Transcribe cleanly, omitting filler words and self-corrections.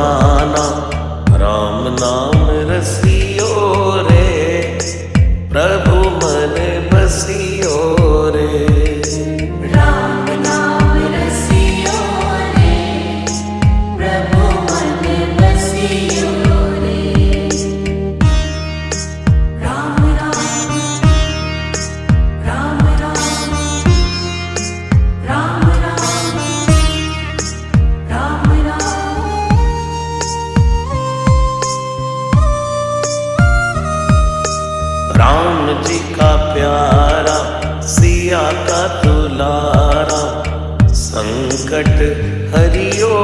दीवाना, राम नाम रसियो रे, प्रभु मन बसियो रे। राम नाम रसियो रे, प्रभु मन बसियो रे। राम राम राम राम राम राम राम राम। राम जी का प्यारा, सिया का दुलारा, संकट हरियो